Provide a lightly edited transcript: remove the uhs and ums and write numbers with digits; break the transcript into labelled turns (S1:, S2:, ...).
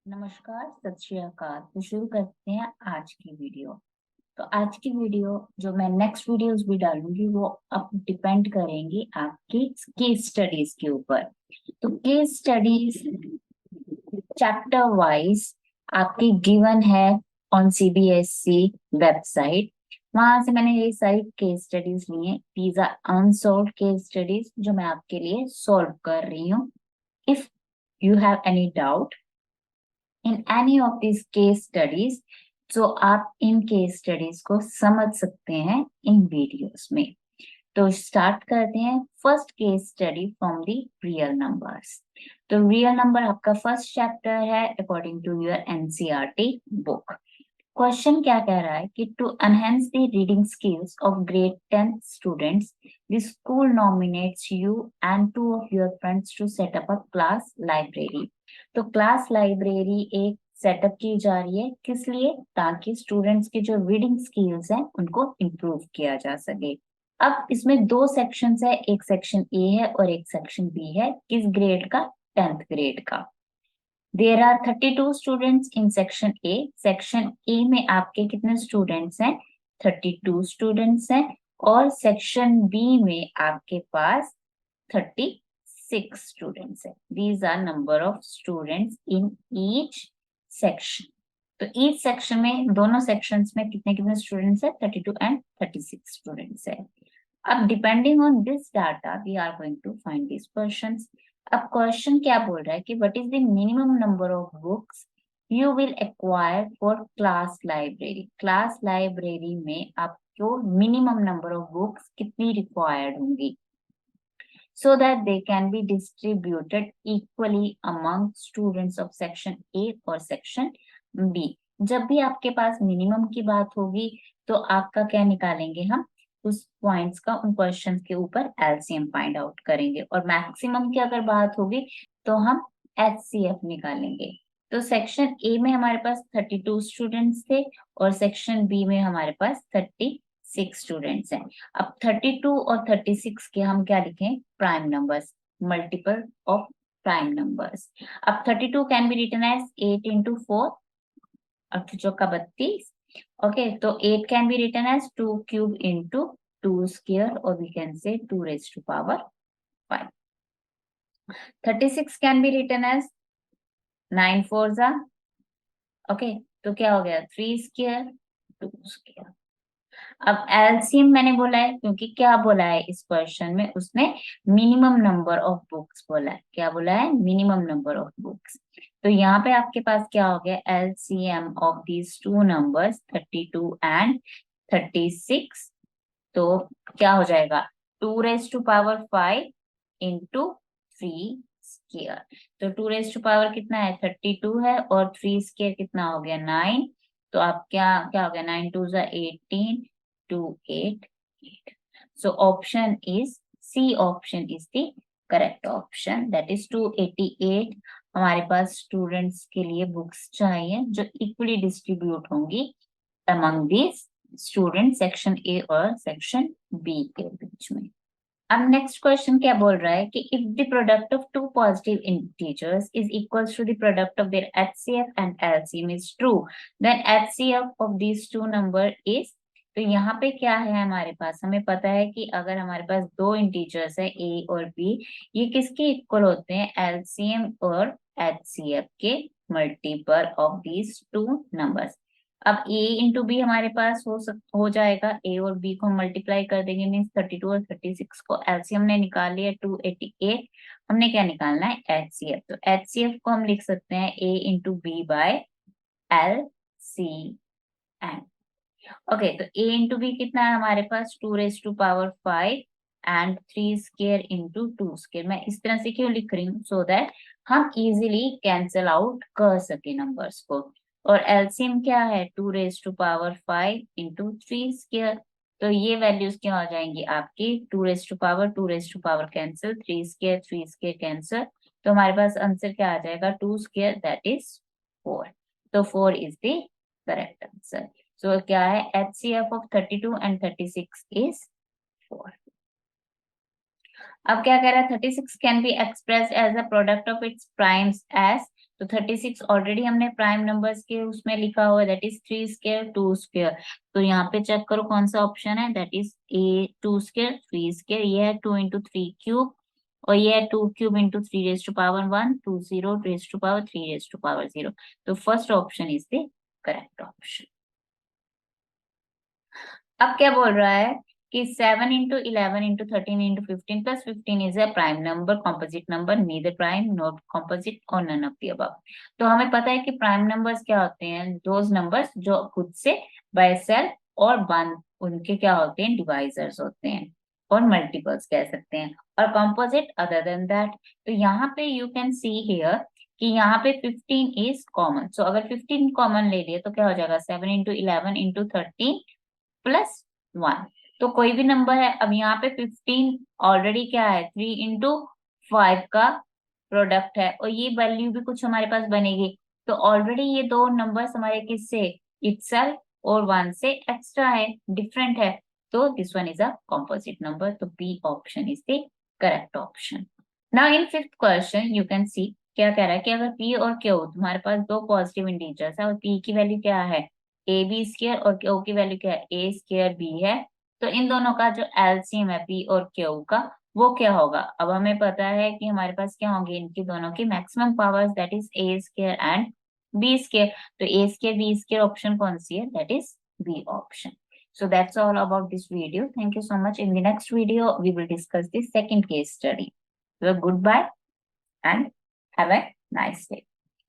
S1: नमस्कार, सत श्री अकाल। तो शुरू करते हैं आज की वीडियो। तो आज की वीडियो जो मैं नेक्स्ट वीडियोस भी डालूंगी वो अब डिपेंड करेंगी आपकी केस स्टडीज के ऊपर। तो केस स्टडीज चैप्टर वाइज आपकी गिवन है ऑन सीबीएसई वेबसाइट। वहां से मैंने ये सारी केस स्टडीज ली हैं। These are unsolved case studies जो मैं आपके लिए सॉल्व कर रही हूँ। If you have any doubt in any of this case studies, तो आप इन केस स्टडीज को समझ सकते हैं इन वीडियोस में। तो स्टार्ट करते हैं first case study from the real numbers. तो रियल नंबर आपका फर्स्ट चैप्टर है according to your NCERT book. Question क्या कह रहा है कि to enhance the reading skills of grade 10 students the school nominates you and two of your friends to set up a class library. तो class library एक setup की जा रही है, किस लिए? ताकि स्टूडेंट्स की जो रीडिंग स्किल्स हैं उनको इम्प्रूव किया जा सके। अब इसमें दो सेक्शंस है, एक सेक्शन ए है और एक सेक्शन बी है। किस ग्रेड का? 10th ग्रेड का। There are 32 students in section A. Section A में आपके कितने स्टूडेंट्स हैं? 32 स्टूडेंट्स हैं। और सेक्शन बी में आपके पास 36 स्टूडेंट्स हैं। These are number of students in each section. तो ईच सेक्शन में, दोनों सेक्शंस में कितने कितने स्टूडेंट्स है? 32 एंड 36 स्टूडेंट्स है। अब depending on this data we are going to find this questions. अब क्वेश्चन क्या बोल रहा है कि what is the minimum number of books you will acquire for class library. Class library में आपको मिनिमम नंबर ऑफ बुक्स कितनी required होंगी so that they can be distributed equally among students of section A और section B। जब भी आपके पास minimum की बात होगी तो आपका क्या निकालेंगे हम? उस पॉइंट्स का, उन क्वेश्चंस के ऊपर एलसीएम फाइंड आउट करेंगे। और मैक्सिमम की अगर बात होगी तो हम एचसीएफ निकालेंगे। तो सेक्शन ए में हमारे पास 32 स्टूडेंट्स थे और सेक्शन बी में हमारे पास 36 स्टूडेंट्स हैं। अब 32 और 36 के हम क्या लिखें? Prime numbers, multiple of prime numbers. अब 32 can be written as 8 into 4, 8 चौका 32। ओके, तो 8 can be written as 2 cube into 2 square, और we can say 2 raise to power 5। 36 can be written as 9 4 जा। ओके, तो क्या हो गया? 3 स्क्वायर 2 स्क्वायर। अब एलसीएम मैंने बोला है क्योंकि क्या बोला है इस क्वेश्चन में? उसने मिनिमम नंबर ऑफ बुक्स बोला है। क्या बोला है? Minimum number of books. तो यहाँ पे आपके पास क्या हो गया? LCM of these two numbers 32 and 36। तो क्या हो जाएगा? 2 raise to power 5 into 3 square. तो 2 रेज टू पावर कितना है? 32 है, और 3 स्क्वायर कितना हो गया? 9। तो आप क्या क्या हो गया? 9 2 जा 18, 2 8 8। So option is C, option is the correct option, that is 288 हमारे पास स्टूडेंट्स के लिए बुक्स चाहिए जो इक्वली डिस्ट्रीब्यूट होंगी among this student section A और सेक्शन बी के बीच में। अब नेक्स्ट क्वेश्चन क्या बोल रहा है कि if the product of two positive integers is equals to the product of their HCF and LCM is true, then HCF of these two number is. तो यहाँ पे क्या है हमारे पास? हमें पता है कि अगर हमारे पास दो इंटीजर्स है ए और बी, ये किसके इक्वल होते हैं? एलसीएम और एचसीएफ के multiple of these two numbers. अब a इंटू बी हमारे पास हो जाएगा। a और b को मल्टीप्लाई कर देंगे, मीन्स 32 और 36 को एलसीएम ने निकाल लिया 288। हमने क्या निकालना है? एचसीएफ। तो एचसीएफ को हम लिख सकते हैं a into B by L C M. Okay, तो a इंटू बी कितना है हमारे पास? 2 raise to power 5 and 3 square into 2 square. मैं इस तरह से क्यों लिख रही हूँ? सो दैट हम इजीली कैंसिल आउट कर सके नंबर्स को। और एलसीएम क्या है? 2 raise to power 5 into 3 square. तो ये वैल्यूज क्या हो जाएंगी आपकी? 2 raise to power, 2 raise to power cancel, 3 square cancel. तो हमारे पास आंसर क्या आ जाएगा? 2 स्केयर, दैट इज 4। तो 4 is the correct answer. So क्या है? HCF of 32 and 36 is 4। अब क्या कह रहा है? 36 can be expressed as a product of its primes as तो 36 ऑलरेडी हमने प्राइम नंबर्स के उसमें लिखा हुआ है, दैट इज 3 स्क्वायर 2 स्क्वायर। तो यहाँ पे चेक करो कौन सा ऑप्शन है, that is A 2 square 3 square, ये है 2 इंटू 3 क्यूब, और ये है 2 cube into 3 raise to power 1, 2 0 raise to power 3 raise to power 0। तो first option is the correct option. अब क्या बोल रहा है कि 7 into 11 into 13 into 15 plus 15 is a prime number, composite number, neither prime not composite और none of the above. तो हमें पता है कि प्राइम नंबर्स क्या होते हैं, दोज नंबर्स जो खुद से बाय सेल्फ और वन उनके क्या होते हैं, डिवाइजर्स होते हैं और मल्टीपल्स कह सकते हैं, और कॉम्पोजिट अदर देन दैट। तो यहाँ पे यू कैन सी हियर कि यहाँ पे 15 इज कॉमन, सो अगर 15 कॉमन ले लिए तो क्या हो जाएगा, 7 इंटू 11 इंटू 13 प्लस 1। तो कोई भी नंबर है, अब यहाँ पे 15 ऑलरेडी क्या है, 3 इंटू 5 का प्रोडक्ट है, और ये वैल्यू भी कुछ हमारे पास बनेगी। तो ऑलरेडी ये दो नंबर्स हमारे किससे, इटसेल्फ और 1 से एक्स्ट्रा है, डिफरेंट है। तो this one is a composite number, तो B option is the correct option. Now in fifth question you can see क्या कह रहा है कि अगर p और q तुम्हारे पास दो पॉजिटिव इंटीजर्स है और p की वैल्यू क्या है ए बी स्क्र और क्यू की वैल्यू क्या है ए स्क्र बी है, तो इन दोनों का जो एलसीएम है पी और क्यू का वो क्या होगा। अब हमें पता है कि हमारे पास क्या होंगे इनकी दोनों की maximum powers, that is A square and B square. तो A square B square option कौन सी है, that is B option. So that's all about this video. Thank you so much. In the next video, we will discuss the second case study. So goodbye and have a nice day.